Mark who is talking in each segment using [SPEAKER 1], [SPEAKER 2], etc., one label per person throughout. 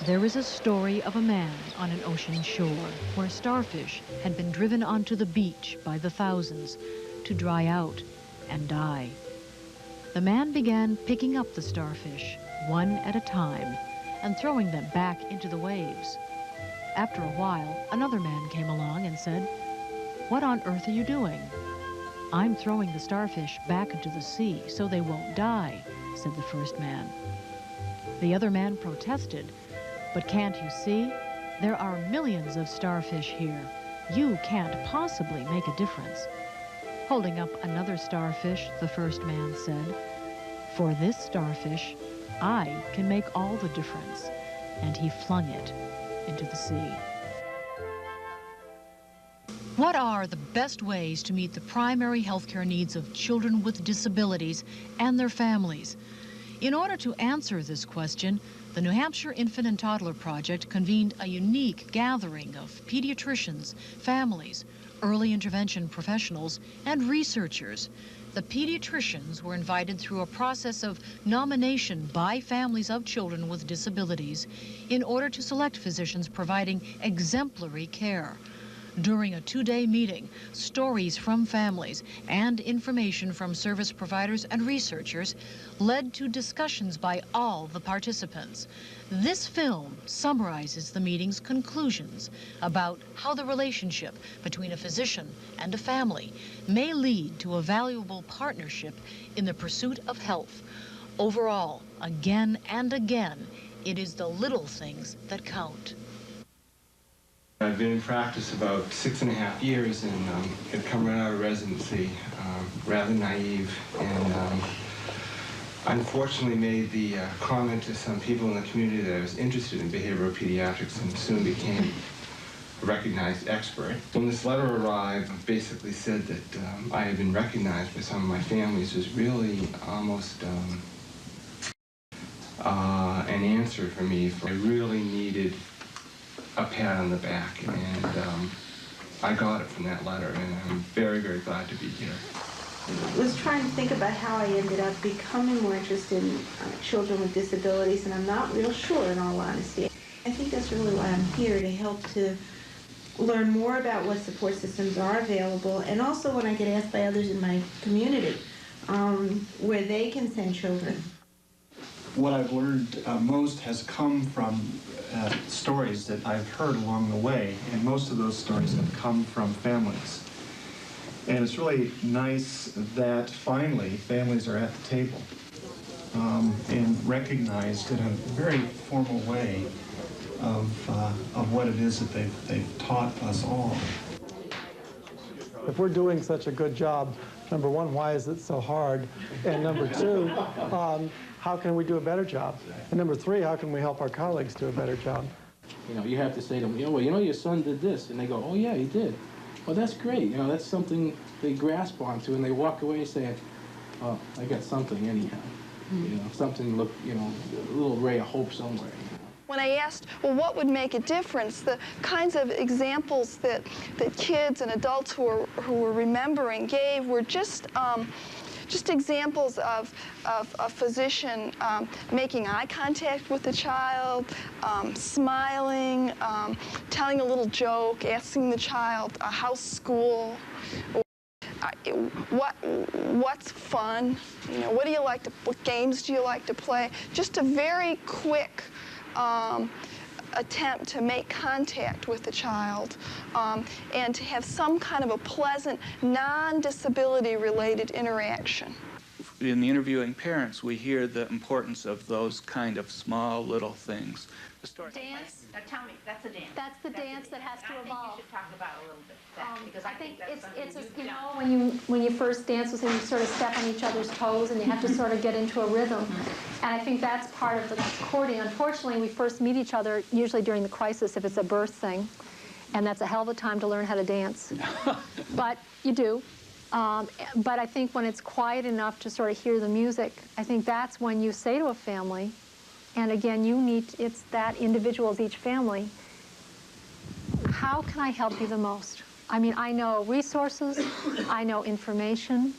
[SPEAKER 1] There is a story of a man on an ocean shore where starfish had been driven onto the beach by the thousands to dry out and die. The man began picking up the starfish, one at a time, and throwing them back into the waves. After a while, another man came along and said, "What on earth are you doing?" "I'm throwing the starfish back into the sea so they won't die," said the first man. The other man protested, "But can't you see? There are millions of starfish here. You can't possibly make a difference." Holding up another starfish, the first man said, "For this starfish, I can make all the difference." And he flung it into the sea. What are the best ways to meet the primary healthcare needs of children with disabilities and their families? In order to answer this question, the New Hampshire Infant and Toddler Project convened a unique gathering of pediatricians, families, early intervention professionals, and researchers. The pediatricians were invited through a process of nomination by families of children with disabilities in order to select physicians providing exemplary care. During a two-day meeting, stories from families and information from service providers and researchers led to discussions by all the participants. This film summarizes the meeting's conclusions about how the relationship between a physician and a family may lead to a valuable partnership in the pursuit of health. Overall, again and again, it is the little things that count.
[SPEAKER 2] I've been in practice about 6.5 years and had come right out of residency, rather naive, and unfortunately made the comment to some people in the community that I was interested in behavioral pediatrics and soon became a recognized expert. When this letter arrived, it basically said that I had been recognized by some of my families was really almost an answer for me. I really needed a pat on the back, and I got it from that letter, and I'm very, very glad to be here.
[SPEAKER 3] I was trying to think about how I ended up becoming more interested in children with disabilities, and I'm not real sure, in all honesty. I think that's really why I'm here, to help to learn more about what support systems are available, and also when I get asked by others in my community where they can send children.
[SPEAKER 4] What I've learned most has come from stories that I've heard along the way, and most of those stories have come from families. And it's really nice that finally families are at the table and recognized in a very formal way of what it is that they've taught us all.
[SPEAKER 5] If we're doing such a good job, number one, why is it so hard? And number two, how can we do a better job? And number three, how can we help our colleagues do a better job?
[SPEAKER 6] You know, you have to say to them, well, your son did this. And they go, oh, yeah, he did. Well, that's great. You know, that's something they grasp onto, and they walk away saying, oh, I got something anyhow. You know, something, look, you know, a little ray of hope somewhere.
[SPEAKER 7] When I asked, well, what would make a difference, the kinds of examples that kids and adults who were remembering gave were just examples of a physician making eye contact with the child, smiling, telling a little joke, asking the child, how's school? What's fun? You know, what games do you like to play? Just a very quick attempt to make contact with the child and to have some kind of a pleasant, non-disability related interaction.
[SPEAKER 8] In the interviewing parents, we hear the importance of those kind of small little things. The story.
[SPEAKER 9] Dance? Now tell me, that's a dance.
[SPEAKER 10] That's the dance that has to evolve.
[SPEAKER 9] I think you should talk about a little bit that, because I think
[SPEAKER 10] it's you know, when you first dance with him, you sort of step on each other's toes and you have to sort of get into a rhythm. And I think that's part of the courting. Unfortunately, we first meet each other usually during the crisis if it's a birth thing, and that's a hell of a time to learn how to dance. But you do. But I think when it's quiet enough to sort of hear the music, I think that's when you say to a family, and again, it's that individuals, each family, how can I help you the most? I mean, I know resources, I know information,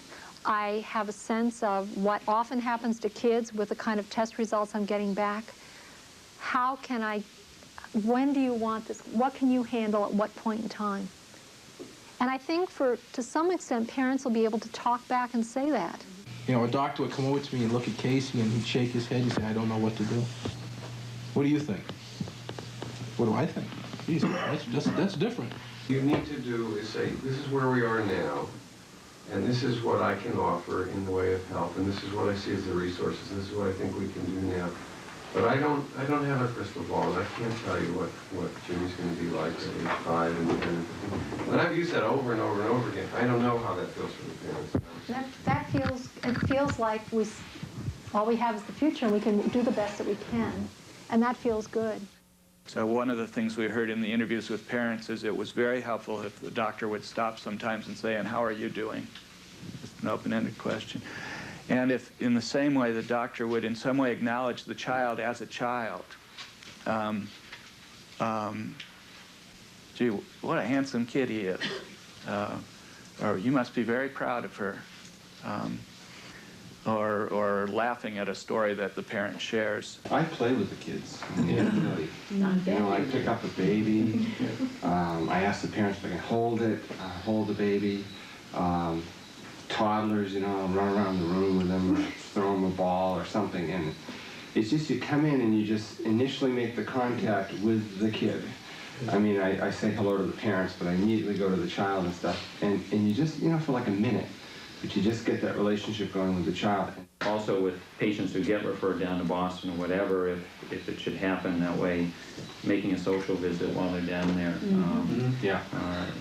[SPEAKER 10] I have a sense of what often happens to kids with the kind of test results I'm getting back. How can I when do you want this? What can you handle at what point in time? And I think to some extent, parents will be able to talk back and say that.
[SPEAKER 6] You know, a doctor would come over to me and look at Casey and he'd shake his head and say, I don't know what to do. What do you think? What do I think? Geez, that's different.
[SPEAKER 11] You need to do is say, this is where we are now, and this is what I can offer in the way of help, and this is what I see as the resources, and this is what I think we can do now. But I don't have a crystal ball, and I can't tell you what Jimmy's going to be like at age 5 and 10. When I've used that over and over and over again, I don't know how that feels for the parents.
[SPEAKER 10] It feels like all we have is the future, and we can do the best that we can, and that feels good.
[SPEAKER 8] So one of the things we heard in the interviews with parents is it was very helpful if the doctor would stop sometimes and say, and how are you doing? Just an open-ended question. And if, in the same way, the doctor would in some way acknowledge the child as a child. Gee, what a handsome kid he is. Or you must be very proud of her. Or laughing at a story that the parent shares.
[SPEAKER 2] I play with the kids. Yeah, really. You know, I pick up a baby. I ask the parents if I can hold it, hold the baby. Toddlers, you know, I'll run around the room with them, or throw them a ball or something. And it's just you come in and you just initially make the contact with the kid. I mean, I say hello to the parents, but I immediately go to the child and stuff. And you just, you know, for like a minute. But you just get that relationship going with the child.
[SPEAKER 12] Also with patients who get referred down to Boston or whatever, if it should happen that way, making a social visit while they're down there.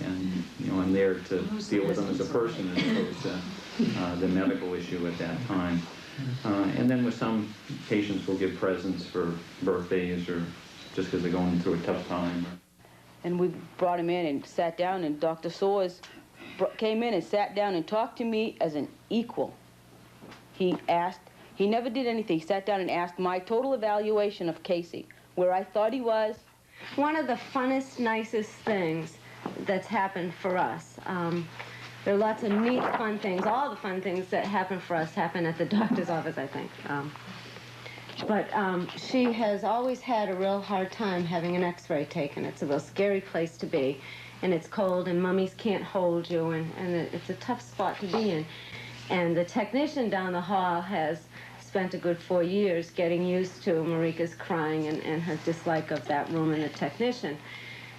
[SPEAKER 12] And, you know, I'm there to deal with them as a person as opposed to the medical issue at that time. And then with some patients, we'll give presents for birthdays or just because they're going through a tough time.
[SPEAKER 13] And we brought him in and sat down, and Dr. Soares came in and sat down and talked to me as an equal. He never did anything. He sat down and asked my total evaluation of Casey, where I thought he was.
[SPEAKER 14] One of the funnest, nicest things that's happened for us. There are lots of neat, fun things. All the fun things that happen for us happen at the doctor's office, I think. But she has always had a real hard time having an x-ray taken. It's a real scary place to be. And it's cold, and mummies can't hold you, and it's a tough spot to be in. And the technician down the hall has spent a good 4 years getting used to Marika's crying and her dislike of that room and the technician.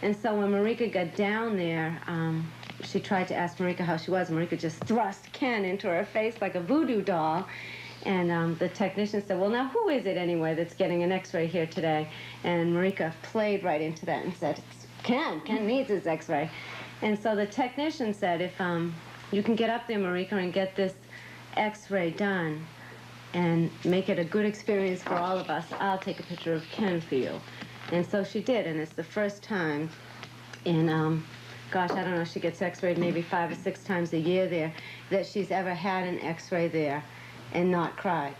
[SPEAKER 14] And so when Marika got down there, she tried to ask Marika how she was, and Marika just thrust Ken into her face like a voodoo doll. And the technician said, well, now who is it anyway that's getting an x-ray here today? And Marika played right into that and said, it's Ken needs his x-ray. And so the technician said, if you can get up there, Marika, and get this x-ray done and make it a good experience for all of us, I'll take a picture of Ken for you. And so she did, and it's the first time in, gosh, I don't know, she gets x-rayed maybe 5 or 6 times a year there, that she's ever had an x-ray there and not cried.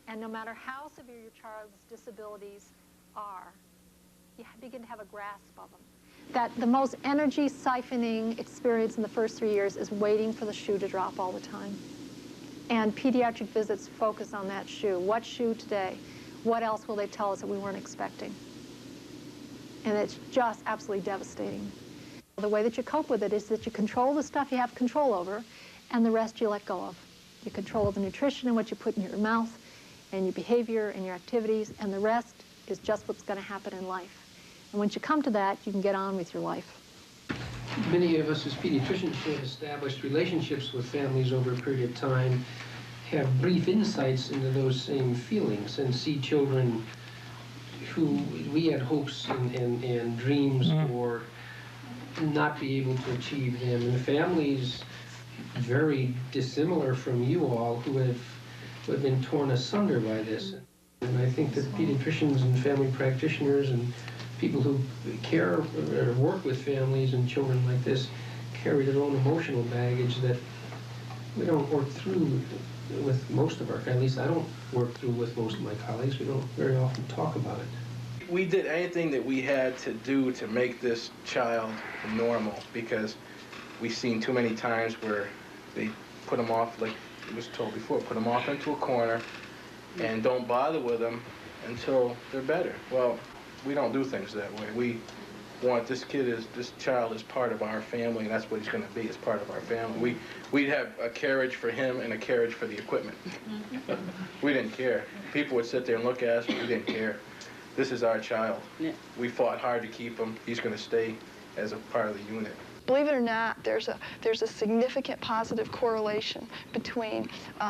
[SPEAKER 10] And no matter how severe your child's disabilities are, you begin to have a grasp of them. That the most energy siphoning experience in the first 3 years is waiting for the shoe to drop all the time. And pediatric visits focus on that shoe. What shoe today? What else will they tell us that we weren't expecting? And it's just absolutely devastating. The way that you cope with it is that you control the stuff you have control over, and the rest you let go of. You control the nutrition and what you put in your mouth, and your behavior and your activities, and the rest is just what's going to happen in life. And once you come to that, you can get on with your life.
[SPEAKER 15] Many of us as pediatricians who have established relationships with families over a period of time have brief insights into those same feelings and see children who we had hopes and dreams for not be able to achieve them. And families very dissimilar from you all who have been torn asunder by this. And I think that pediatricians and family practitioners and people who care or work with families and children like this carry their own emotional baggage that we don't work through with most of our, at least I don't work through with most of my colleagues. We don't very often talk about it.
[SPEAKER 6] We did anything that we had to do to make this child normal, because we've seen too many times where they put them off, like it was told before, put them off into a corner and don't bother with them until they're better. Well, we don't do things that way. We want this child is part of our family, and that's what he's going to be, as part of our family. We'd have a carriage for him and a carriage for the equipment. We didn't care. People would sit there and look at us, but we didn't care. This is our child.
[SPEAKER 13] Yeah.
[SPEAKER 6] We fought hard to keep him. He's going to stay as a part of the unit.
[SPEAKER 7] Believe it or not, there's a significant positive correlation between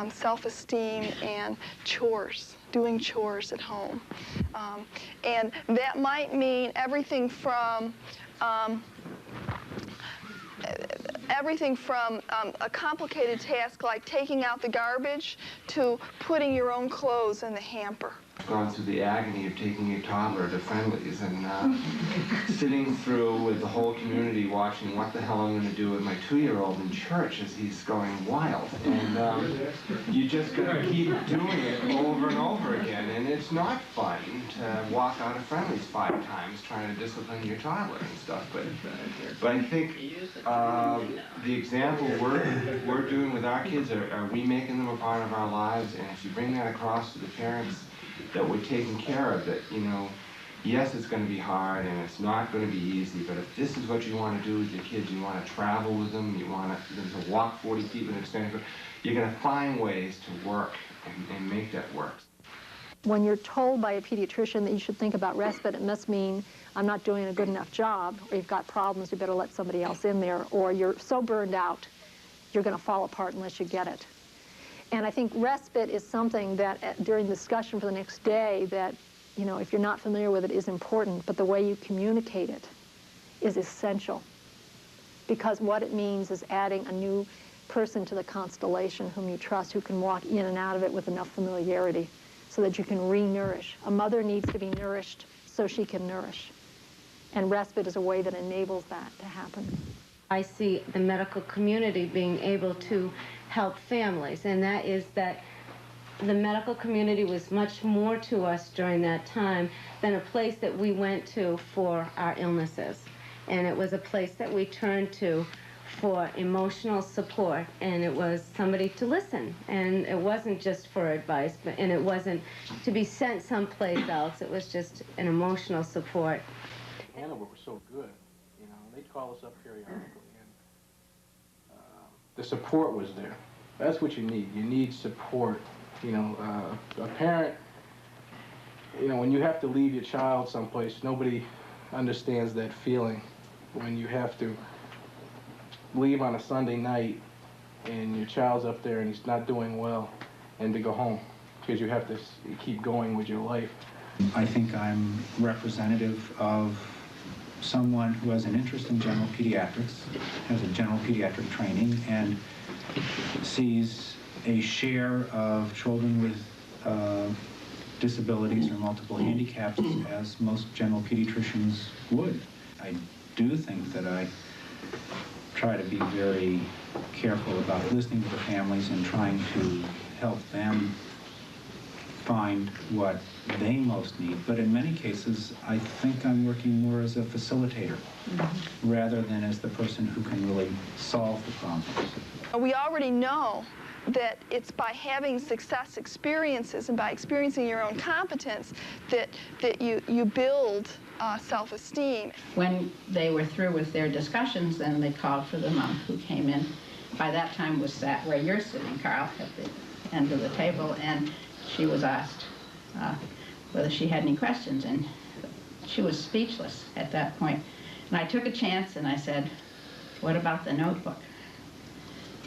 [SPEAKER 7] self-esteem and chores, doing chores at home. And that might mean everything from a complicated task like taking out the garbage to putting your own clothes in the hamper.
[SPEAKER 2] Gone through the agony of taking your toddler to friendlies and sitting through with the whole community watching what the hell I'm going to do with my 2-year-old in church as he's going wild. And you just got to keep doing it over and over again. And it's not fun to walk out of friendlies 5 times trying to discipline your toddler and stuff. But I think the example we're doing with our kids are we making them a part of our lives. And if you bring that across to the parents, that we're taking care of it, you know, yes, it's going to be hard and it's not going to be easy, but if this is what you want to do with your kids, you want to travel with them, you want them to walk 40 feet with an extended, you're going to find ways to work and make that work.
[SPEAKER 10] When you're told by a pediatrician that you should think about respite, it must mean I'm not doing a good enough job, or you've got problems, you better let somebody else in there, or you're so burned out, you're going to fall apart unless you get it. And I think respite is something that during discussion for the next day that, you know, if you're not familiar with it, is important, but the way you communicate it is essential. Because what it means is adding a new person to the constellation whom you trust, who can walk in and out of it with enough familiarity so that you can re-nourish. A mother needs to be nourished so she can nourish. And respite is a way that enables that to happen.
[SPEAKER 14] I see the medical community being able to help families, and that is that the medical community was much more to us during that time than a place that we went to for our illnesses. And it was a place that we turned to for emotional support, and it was somebody to listen. And it wasn't just for advice, and it wasn't to be sent someplace else. It was just an emotional support.
[SPEAKER 6] Hanover was so good, you know, they'd call us up periodically, and the support was there. That's what you need. You need support. You know, a parent, you know, when you have to leave your child someplace, nobody understands that feeling. When you have to leave on a Sunday night and your child's up there and he's not doing well, and to go home because you have to keep going with your life.
[SPEAKER 16] I think I'm representative of someone who has an interest in general pediatrics, has a general pediatric training, and sees a share of children with disabilities or multiple handicaps as most general pediatricians would. I do think that I try to be very careful about listening to the families and trying to help them find what they most need. But in many cases, I think I'm working more as a facilitator rather than as the person who can really solve the problems.
[SPEAKER 7] We already know that it's by having success experiences and by experiencing your own competence that you build self-esteem.
[SPEAKER 9] When they were through with their discussions, then they called for the mom who came in. By that time was sat where you're sitting, Carl, at the end of the table, and she was asked whether she had any questions, and she was speechless at that point. And I took a chance and I said, "What about the notebook?"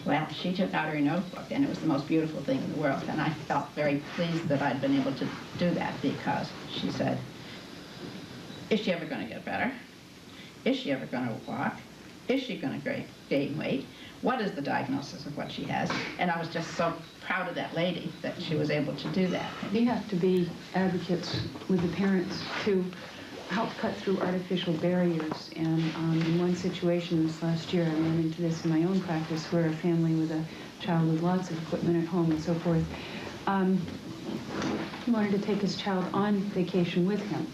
[SPEAKER 9] Well, she took out her notebook, and it was the most beautiful thing in the world, and I felt very pleased that I'd been able to do that, because she said, "Is she ever going to get better? Is she ever going to walk? Is she going to gain weight? What is the diagnosis of what she has?" And I was just so proud of that lady that she was able to do that.
[SPEAKER 17] We have to be advocates with the parents to help cut through artificial barriers. And in one situation this last year, I ran into this in my own practice, where a family with a child with lots of equipment at home and so forth, he wanted to take his child on vacation with him.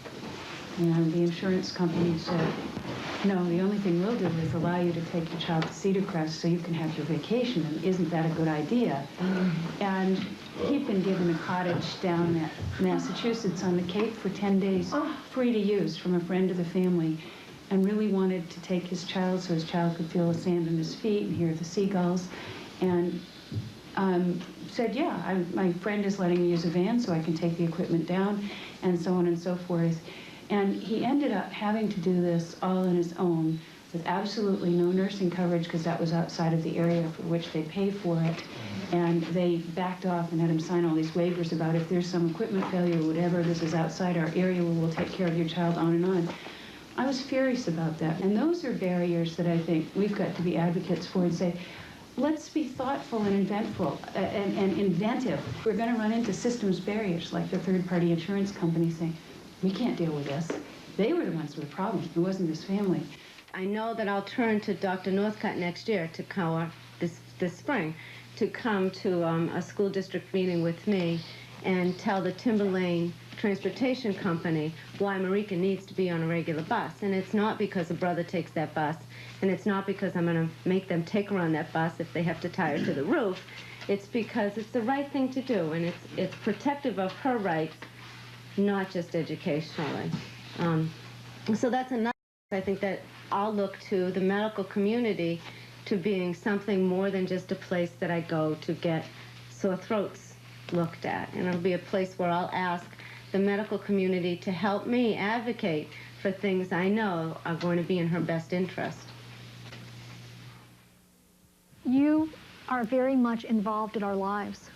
[SPEAKER 17] And the insurance company said, No, the only thing we'll do is allow you to take your child to Cedar Crest so you can have your vacation, and isn't that a good idea? And he'd been given a cottage down at Massachusetts on the Cape for 10 days, free to use from a friend of the family, and really wanted to take his child so his child could feel the sand on his feet and hear the seagulls, and said, yeah, my friend is letting me use a van so I can take the equipment down, and so on and so forth. And he ended up having to do this all on his own with absolutely no nursing coverage because that was outside of the area for which they pay for it. And they backed off and had him sign all these waivers about if there's some equipment failure or whatever, this is outside our area, we will take care of your child, on and on. I was furious about that. And those are barriers that I think we've got to be advocates for and say, let's be thoughtful and inventful and inventive. We're going to run into systems barriers like the third-party insurance company saying, we can't deal with this. They were the ones with the problems. It wasn't his family.
[SPEAKER 14] I know that I'll turn to Dr. Northcutt next year to come, this spring, to come to a school district meeting with me and tell the Timber Lane Transportation Company why Marika needs to be on a regular bus. And it's not because a brother takes that bus, and it's not because I'm going to make them take her on that bus if they have to tie her to the roof. It's because it's the right thing to do, and it's protective of her rights, not just educationally. So that's another, I think, that I'll look to the medical community to being something more than just a place that I go to get sore throats looked at. And it'll be a place where I'll ask the medical community to help me advocate for things I know are going to be in her best interest.
[SPEAKER 10] You are very much involved in our lives,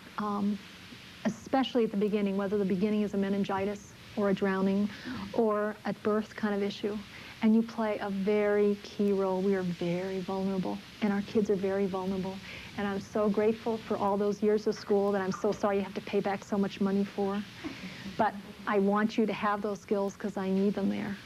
[SPEAKER 10] especially at the beginning, whether the beginning is a meningitis or a drowning or at birth kind of issue. And you play a very key role. We are very vulnerable, and our kids are very vulnerable. And I'm so grateful for all those years of school that I'm so sorry you have to pay back so much money for. But I want you to have those skills because I need them there.